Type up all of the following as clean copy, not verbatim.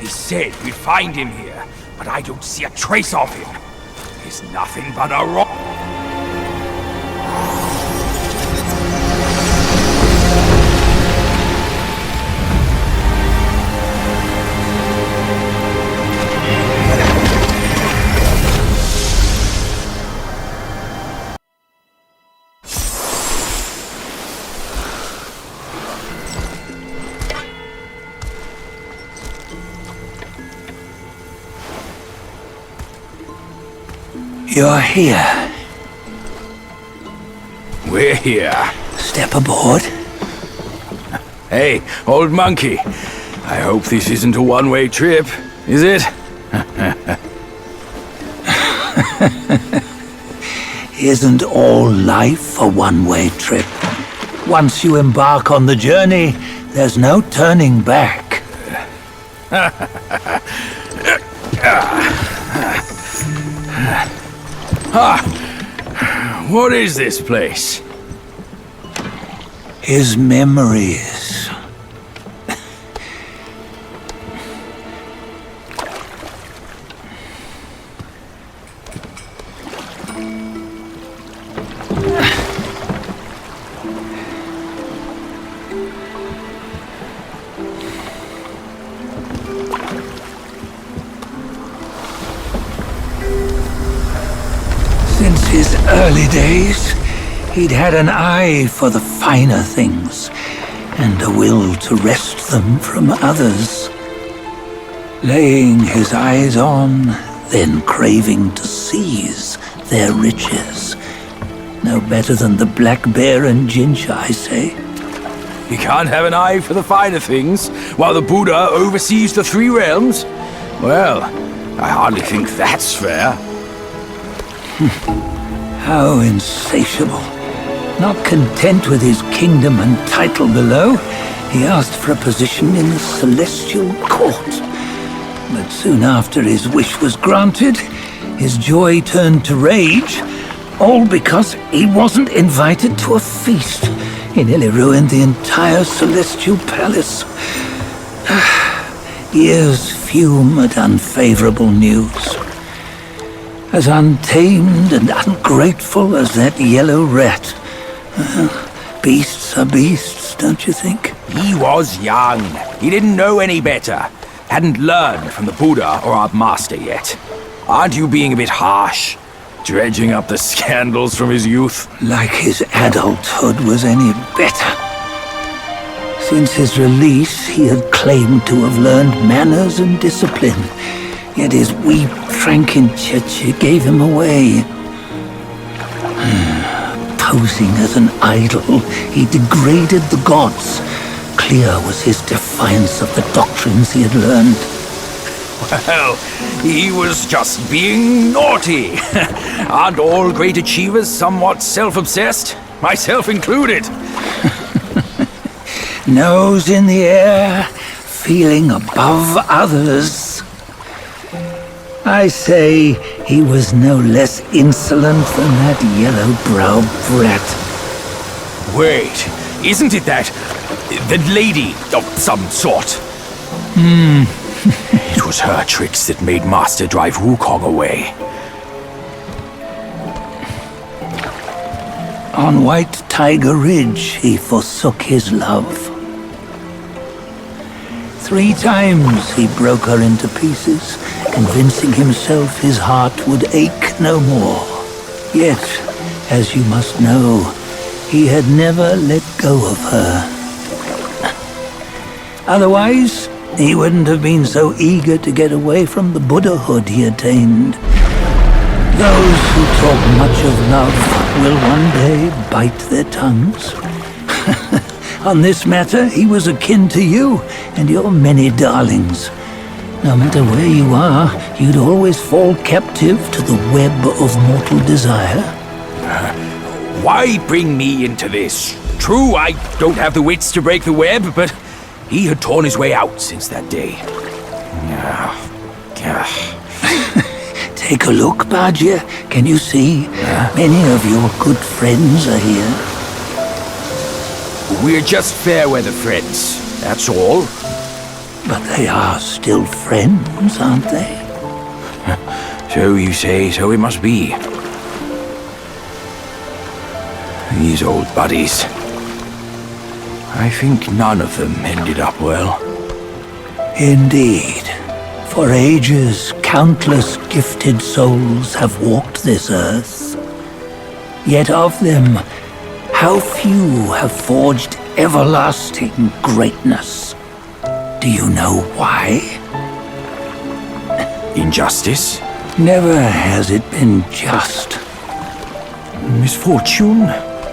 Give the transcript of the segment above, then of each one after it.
He said we'd find him here, but I don't see a trace of him. He's nothing but a rock. You're here. We're here. Step aboard. Hey, old monkey. I hope this isn't a one-way trip, is it? Isn't all life a one-way trip? Once you embark on the journey, there's no turning back. What is this place? His memories. Since his early days, he'd had an eye for the finer things, and a will to wrest them from others. Laying his eyes on, then craving to seize their riches. No better than the black bear and ginger, I say. You can't have an eye for the finer things, while the Buddha oversees the three realms? Well, I hardly think that's fair. How insatiable. Not content with his kingdom and title below, he asked for a position in the celestial court. But soon after his wish was granted, his joy turned to rage, all because he wasn't invited to a feast. He nearly ruined the entire celestial palace. Ears fume at unfavorable news. As untamed and ungrateful as that yellow rat. Beasts are beasts, don't you think? He was young. He didn't know any better. Hadn't learned from the Buddha or our master yet. Aren't you being a bit harsh? Dredging up the scandals from his youth? Like his adulthood was any better. Since his release, he had claimed to have learned manners and discipline. Yet his weak Frankenchurch gave him away. Posing as an idol, he degraded the gods. Clear was his defiance of the doctrines he had learned. Well, he was just being naughty. Aren't all great achievers somewhat self-obsessed? Myself included. Nose in the air, feeling above others. I say he was no less insolent than that yellow-browed brat. Wait, isn't it that lady of some sort? It was her tricks that made Master drive Wukong away. On White Tiger Ridge, he forsook his love. 3 times he broke her into pieces, convincing himself his heart would ache no more. Yet, as you must know, he had never let go of her. Otherwise, he wouldn't have been so eager to get away from the Buddhahood he attained. Those who talk much of love will one day bite their tongues. On this matter, he was akin to you and your many darlings. No matter where you are, you'd always fall captive to the web of mortal desire. Why bring me into this? True, I don't have the wits to break the web, but he had torn his way out since that day. Take a look, Bajia. Can you see? Many of your good friends are here. We're just fair-weather friends, that's all. But they are still friends, aren't they? So you say, so it must be. These old buddies. I think none of them ended up well. Indeed. For ages, countless gifted souls have walked this earth. Yet of them, how few have forged everlasting greatness? Do you know why? Injustice? Never has it been just. Misfortune?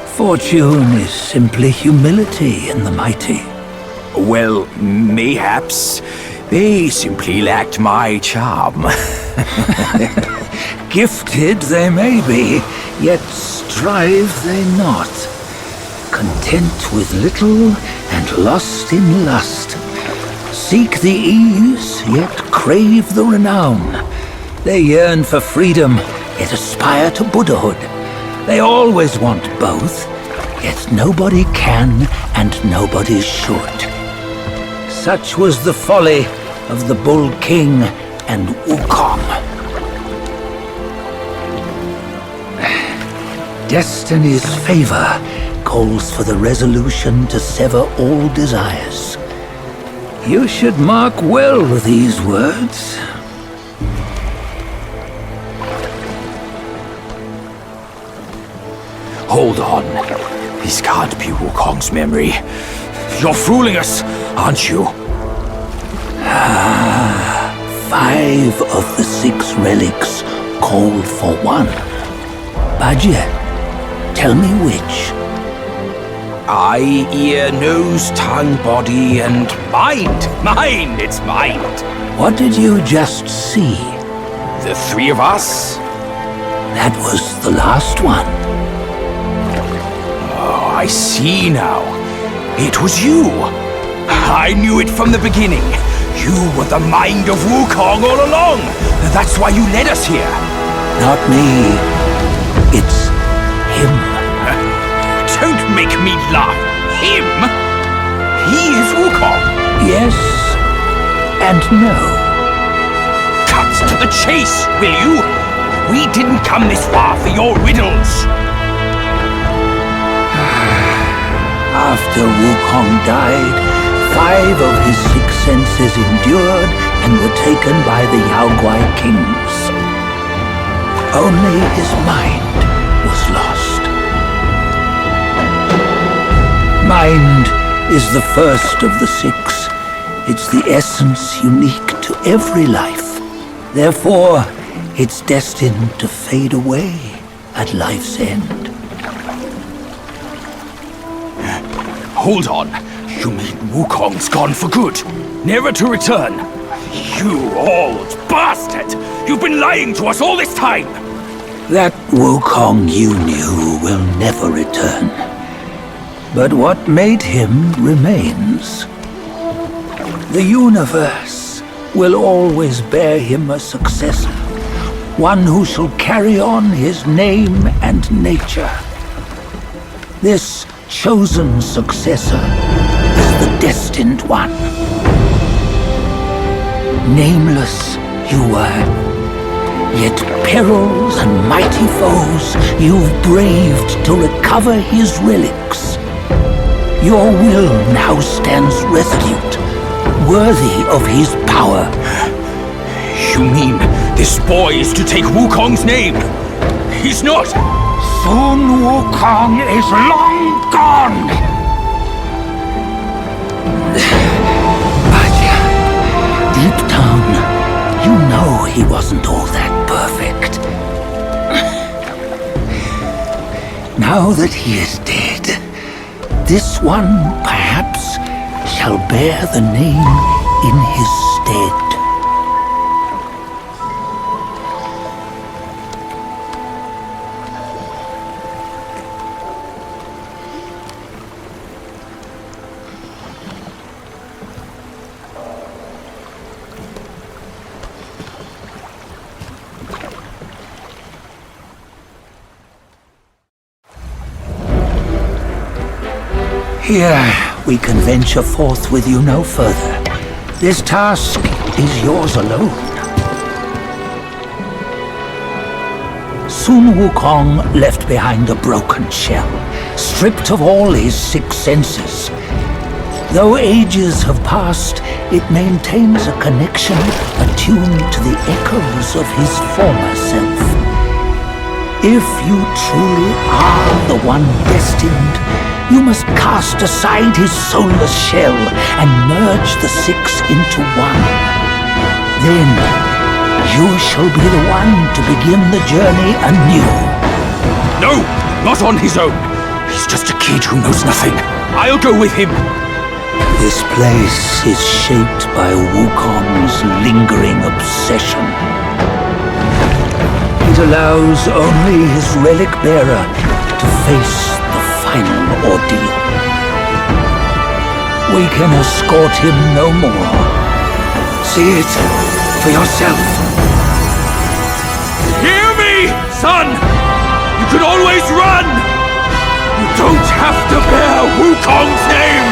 Fortune is simply humility in the mighty. Well, mayhaps they simply lacked my charm. Gifted they may be, yet strive they not. Content with little and lost in lust. Seek the ease, yet crave the renown. They yearn for freedom, yet aspire to Buddhahood. They always want both, yet nobody can and nobody should. Such was the folly of the Bull King and Wukong. Destiny's favor calls for the resolution to sever all desires. You should mark well these words. Hold on. This can't be Wukong's memory. You're fooling us, aren't you? 5 of the 6 relics called for one. Bajie, tell me which. Eye, ear, nose, tongue, body, and mind. Mind, it's mind. What did you just see? The 3 of us? That was the last one. Oh, I see now. It was you. I knew it from the beginning. You were the mind of Wukong all along. That's why you led us here. Not me. It's him. Don't make me laugh. Him? He is Wukong. Yes and no. Cut to the chase, will you? We didn't come this far for your riddles. After Wukong died, 5 of his 6 senses endured and were taken by the Yaoguai kings. Only his mind was lost. Mind is the first of the 6. It's the essence unique to every life. Therefore, it's destined to fade away at life's end. Hold on. You mean Wukong's gone for good? Never to return? You old bastard! You've been lying to us all this time! That Wukong you knew will never return. But what made him remains. The universe will always bear him a successor. One who shall carry on his name and nature. This chosen successor is the destined one. Nameless you were, yet perils and mighty foes you've braved to recover his relics. Your will now stands resolute, worthy of his power. You mean this boy is to take Wukong's name? He's not! Sun Wukong is long gone! Bajie, deep down, you know he wasn't all that perfect. Now that he is dead, this one, perhaps, shall bear the name in his stead. Here, we can venture forth with you no further. This task is yours alone. Sun Wukong left behind a broken shell, stripped of all his 6 senses. Though ages have passed, it maintains a connection attuned to the echoes of his former self. If you truly are the one destined, you must cast aside his soulless shell and merge the 6 into one. Then you shall be the one to begin the journey anew. No! Not on his own! He's just a kid who knows nothing. I'll go with him! This place is shaped by Wukong's lingering obsession. It allows only his relic bearer to face the final ordeal. We can escort him no more. See it for yourself. Hear me, son! You can always run! You don't have to bear Wukong's name!